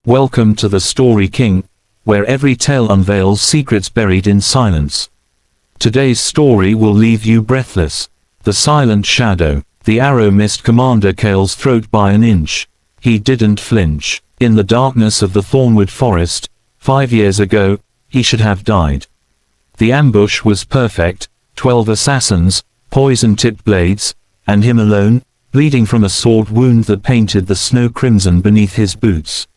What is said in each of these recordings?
Welcome to the Story King, where every tale unveils secrets buried in silence. Today's story will leave you breathless. The Silent Shadow. The arrow missed Commander Cale's throat by an inch. He didn't flinch. In the darkness of the Thornwood Forest, 5 years ago, he should have died. The ambush was perfect, 12 assassins, poison-tipped blades, and him alone, bleeding from a sword wound that painted the snow crimson beneath his boots.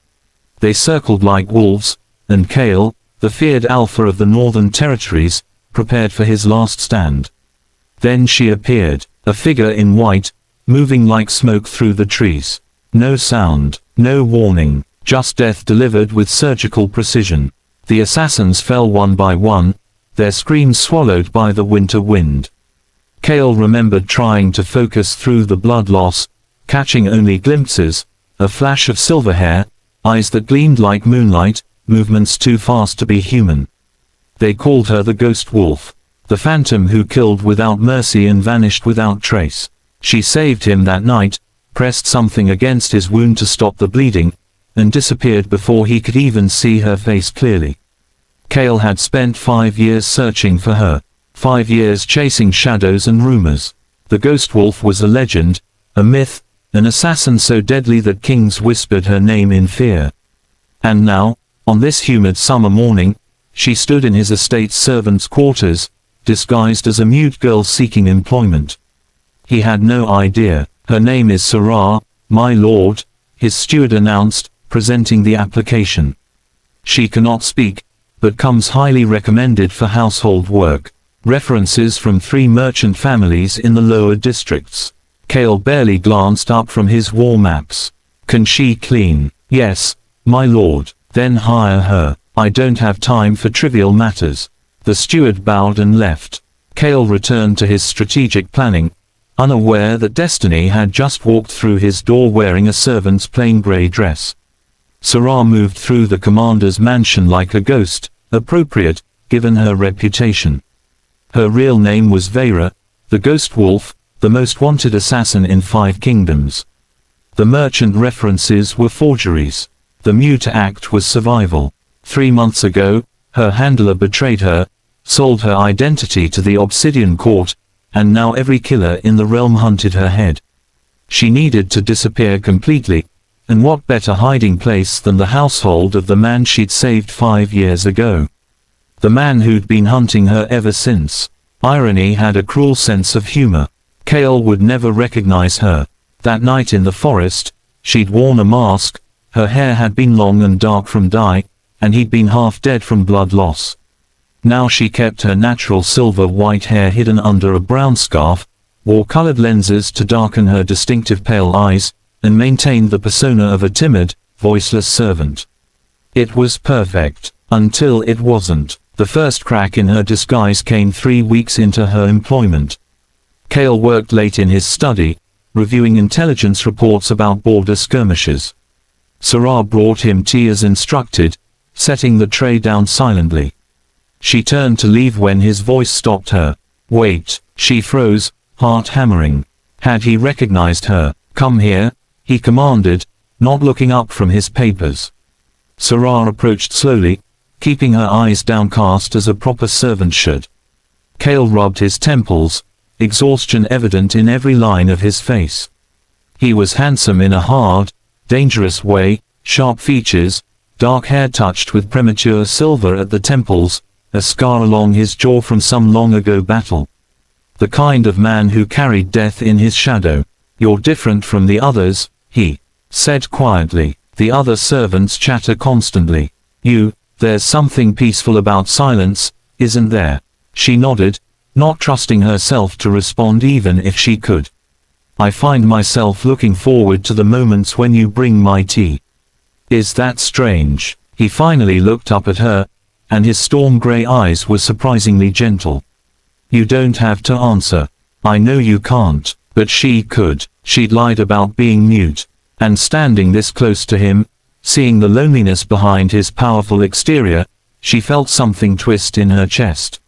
They circled like wolves, and Cale, the feared alpha of the Northern Territories, prepared for his last stand. Then she appeared, a figure in white, moving like smoke through the trees. No sound, no warning, just death delivered with surgical precision. The assassins fell one by one, their screams swallowed by the winter wind. Cale remembered trying to focus through the blood loss, catching only glimpses, a flash of silver hair, eyes that gleamed like moonlight, movements too fast to be human. They called her the Ghost Wolf, the phantom who killed without mercy and vanished without trace. She saved him that night, pressed something against his wound to stop the bleeding, and disappeared before he could even see her face clearly. Cale had spent 5 years searching for her, 5 years chasing shadows and rumors. The Ghost Wolf was a legend, a myth, an assassin so deadly that kings whispered her name in fear. And now, on this humid summer morning, she stood in his estate's servants' quarters, disguised as a mute girl seeking employment. He had no idea. Her name is Sarah, my lord, his steward announced, presenting the application. She cannot speak, but comes highly recommended for household work. References from 3 merchant families in the lower districts. Cale barely glanced up from his war maps. Can she clean? Yes, my lord. Then hire her. I don't have time for trivial matters. The steward bowed and left. Cale returned to his strategic planning, unaware that destiny had just walked through his door wearing a servant's plain grey dress. Sarah moved through the commander's mansion like a ghost, appropriate, given her reputation. Her real name was Vera, the Ghost Wolf, the most wanted assassin in 5 kingdoms. The merchant references were forgeries. The mute act was survival. 3 months ago, her handler betrayed her, sold her identity to the Obsidian Court, and now every killer in the realm hunted her head. She needed to disappear completely, and what better hiding place than the household of the man she'd saved 5 years ago? The man who'd been hunting her ever since. Irony had a cruel sense of humor. Cale would never recognize her. That night in the forest, she'd worn a mask, her hair had been long and dark from dye, and he'd been half dead from blood loss. Now she kept her natural silver-white hair hidden under a brown scarf, wore colored lenses to darken her distinctive pale eyes, and maintained the persona of a timid, voiceless servant. It was perfect, until it wasn't. The first crack in her disguise came 3 weeks into her employment. Cale worked late in his study, reviewing intelligence reports about border skirmishes. Sarah brought him tea as instructed, setting the tray down silently. She turned to leave when his voice stopped her. Wait, she froze, heart hammering. Had he recognized her? Come here, he commanded, not looking up from his papers. Sarah approached slowly, keeping her eyes downcast as a proper servant should. Cale rubbed his temples, exhaustion evident in every line of his face. He was handsome in a hard, dangerous way, sharp features, dark hair touched with premature silver at the temples, a scar along his jaw from some long ago battle. The kind of man who carried death in his shadow. You're different from the others, he said quietly. The other servants chatter constantly. There's something peaceful about silence, isn't there? She nodded, not trusting herself to respond even if she could. I find myself looking forward to the moments when you bring my tea. Is that strange? He finally looked up at her, and his storm gray eyes were surprisingly gentle. You don't have to answer. I know you can't, but she could. She'd lied about being mute, and standing this close to him, seeing the loneliness behind his powerful exterior, she felt something twist in her chest.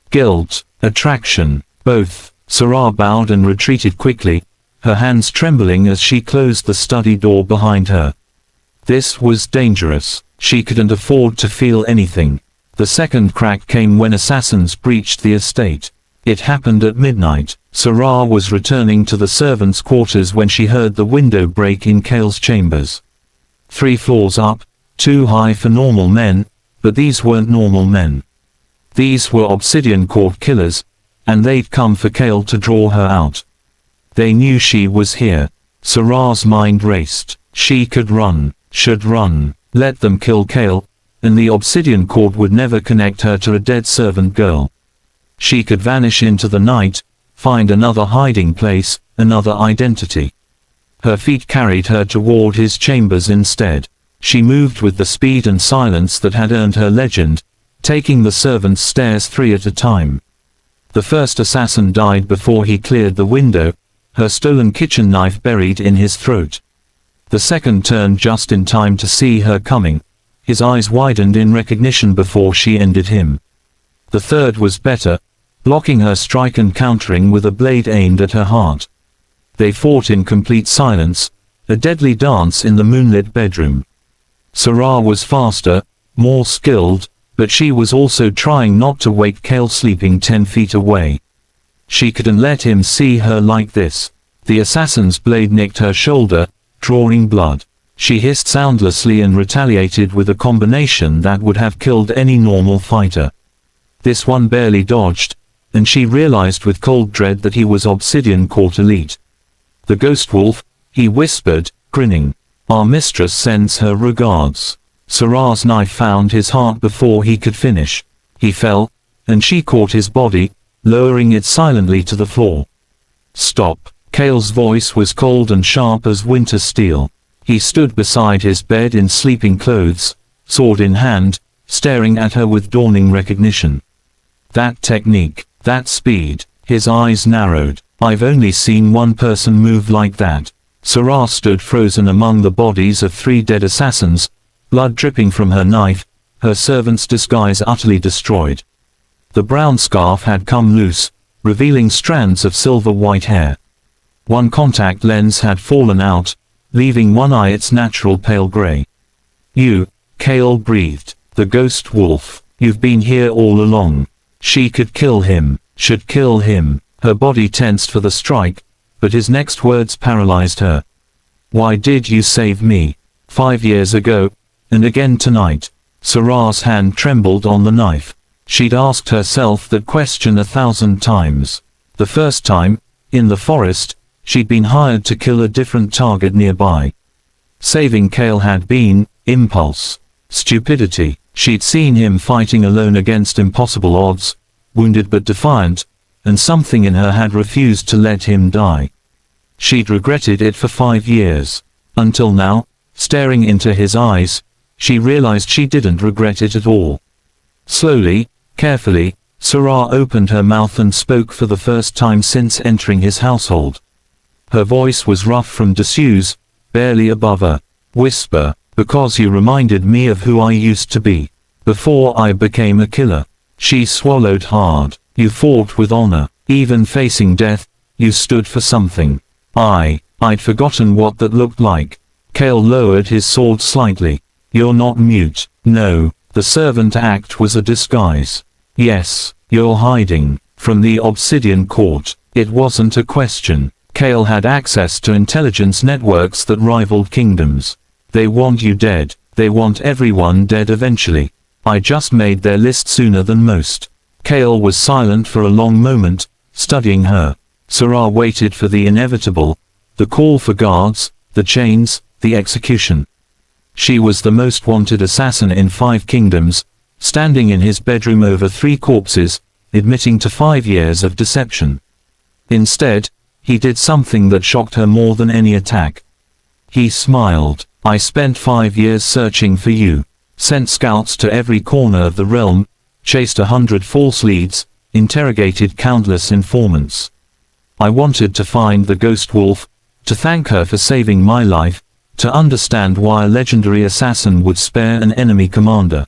Guilt, attraction, both. Sarah bowed and retreated quickly, her hands trembling as she closed the study door behind her. This was dangerous. She couldn't afford to feel anything. The second crack came when assassins breached the estate. It happened at midnight. Sarah was returning to the servants' quarters when she heard the window break in Cale's chambers. 3 floors up, too high for normal men, but these weren't normal men. These were Obsidian Court killers, and they'd come for Cale to draw her out. They knew she was here. Sarah's mind raced. She could run, should run, let them kill Cale, and the Obsidian Court would never connect her to a dead servant girl. She could vanish into the night, find another hiding place, another identity. Her feet carried her toward his chambers instead. She moved with the speed and silence that had earned her legend, taking the servants' stairs 3 at a time. The first assassin died before he cleared the window, her stolen kitchen knife buried in his throat. The second turned just in time to see her coming. His eyes widened in recognition before she ended him. The third was better, blocking her strike and countering with a blade aimed at her heart. They fought in complete silence, a deadly dance in the moonlit bedroom. Sarah was faster, more skilled, but she was also trying not to wake Cale sleeping 10 feet away. She couldn't let him see her like this. The assassin's blade nicked her shoulder, drawing blood. She hissed soundlessly and retaliated with a combination that would have killed any normal fighter. This one barely dodged, and she realized with cold dread that he was Obsidian Court elite. The ghost wolf, he whispered, grinning. Our mistress sends her regards. Sarah's knife found his heart before he could finish. He fell, and she caught his body, lowering it silently to the floor. Stop. Cale's voice was cold and sharp as winter steel. He stood beside his bed in sleeping clothes, sword in hand, staring at her with dawning recognition. That technique, that speed, his eyes narrowed. I've only seen one person move like that. Sarah stood frozen among the bodies of 3 dead assassins, blood dripping from her knife, her servant's disguise utterly destroyed. The brown scarf had come loose, revealing strands of silver-white hair. One contact lens had fallen out, leaving one eye its natural pale gray. You, Cale breathed. The ghost wolf. You've been here all along. She could kill him, should kill him. Her body tensed for the strike, but his next words paralyzed her. Why did you save me? 5 years ago, and again tonight. Sarah's hand trembled on the knife. She'd asked herself that question 1,000 times. The first time, in the forest, she'd been hired to kill a different target nearby. Saving Cale had been impulse, stupidity. She'd seen him fighting alone against impossible odds, wounded but defiant, and something in her had refused to let him die. She'd regretted it for 5 years. Until now, staring into his eyes, she realized she didn't regret it at all. Slowly, carefully, Sarah opened her mouth and spoke for the first time since entering his household. Her voice was rough from disuse, barely above a whisper, because you reminded me of who I used to be. Before I became a killer. She swallowed hard. You fought with honor. Even facing death, you stood for something. I'd forgotten what that looked like. Cale lowered his sword slightly. You're not mute. No, the servant act was a disguise. Yes, you're hiding from the Obsidian Court. It wasn't a question. Cale had access to intelligence networks that rivaled kingdoms. They want you dead. They want everyone dead eventually. I just made their list sooner than most. Cale was silent for a long moment, studying her. Sarah waited for the inevitable, the call for guards, the chains, the execution. She was the most wanted assassin in 5 kingdoms, standing in his bedroom over 3 corpses, admitting to 5 years of deception. Instead, he did something that shocked her more than any attack. He smiled. I spent 5 years searching for you. Sent scouts to every corner of the realm, chased 100 false leads, interrogated countless informants. I wanted to find the ghost wolf, to thank her for saving my life, to understand why a legendary assassin would spare an enemy commander.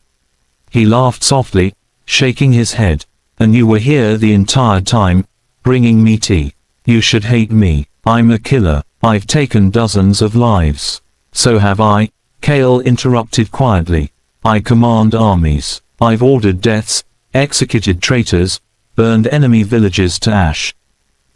He laughed softly, shaking his head. And you were here the entire time, bringing me tea. You should hate me. I'm a killer. I've taken dozens of lives. So have I, Kale interrupted quietly. I command armies. I've ordered deaths, executed traitors, burned enemy villages to ash.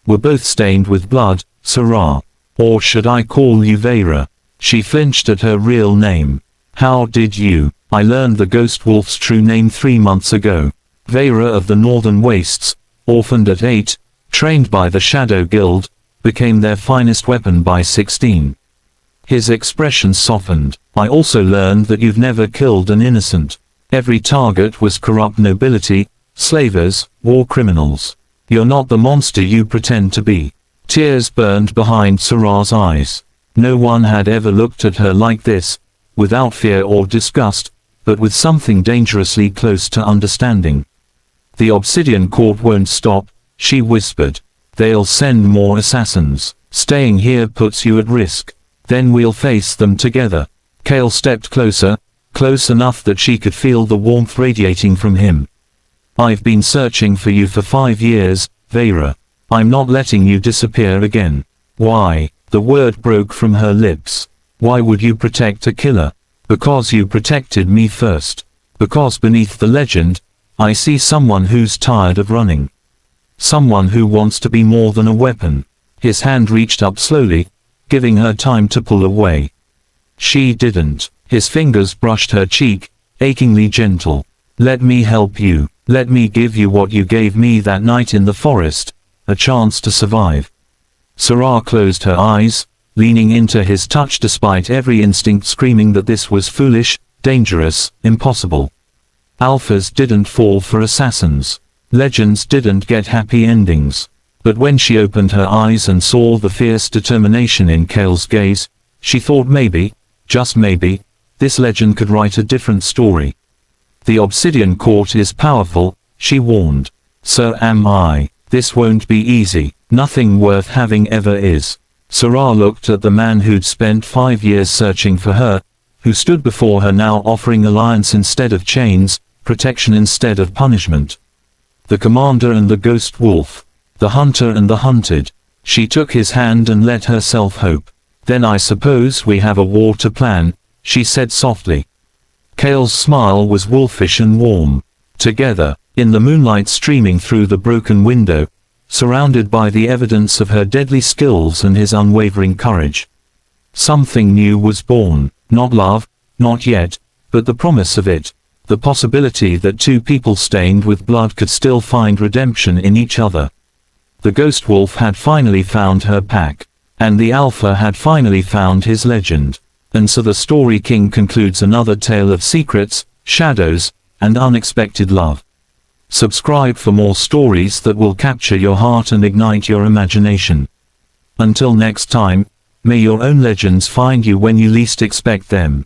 We're both stained with blood, Sarah. Or should I call you Vera? She flinched at her real name. How did you? I learned the ghost wolf's true name 3 months ago. Vera of the Northern Wastes, orphaned at 8, trained by the Shadow Guild, became their finest weapon by 16. His expression softened. I also learned that you've never killed an innocent. Every target was corrupt nobility, slavers, war criminals. You're not the monster you pretend to be. Tears burned behind Sarah's eyes. No one had ever looked at her like this, without fear or disgust, but with something dangerously close to understanding. The Obsidian Court won't stop, she whispered. They'll send more assassins. Staying here puts you at risk. Then we'll face them together. Kale stepped closer, close enough that she could feel the warmth radiating from him. I've been searching for you for 5 years, Vera. I'm not letting you disappear again. Why? The word broke from her lips. Why would you protect a killer? Because you protected me first. Because beneath the legend, I see someone who's tired of running. Someone who wants to be more than a weapon. His hand reached up slowly, giving her time to pull away. She didn't. His fingers brushed her cheek, achingly gentle. Let me help you. Let me give you what you gave me that night in the forest, a chance to survive. Sarah closed her eyes, leaning into his touch despite every instinct screaming that this was foolish, dangerous, impossible. Alphas didn't fall for assassins. Legends didn't get happy endings. But when she opened her eyes and saw the fierce determination in Kale's gaze, she thought maybe, just maybe, this legend could write a different story. The Obsidian Court is powerful, she warned. So am I. This won't be easy. Nothing worth having ever is. Sarah looked at the man who'd spent 5 years searching for her, who stood before her now offering alliance instead of chains, protection instead of punishment. The commander and the ghost wolf. The hunter and the hunted. She took his hand and let herself hope. Then I suppose we have a war to plan, she said softly. Kale's smile was wolfish and warm. Together, in the moonlight streaming through the broken window, surrounded by the evidence of her deadly skills and his unwavering courage. Something new was born, not love, not yet, but the promise of it, the possibility that two people stained with blood could still find redemption in each other. The ghost wolf had finally found her pack, and the alpha had finally found his legend. And so the Story King concludes another tale of secrets, shadows, and unexpected love. Subscribe for more stories that will capture your heart and ignite your imagination. Until next time, may your own legends find you when you least expect them.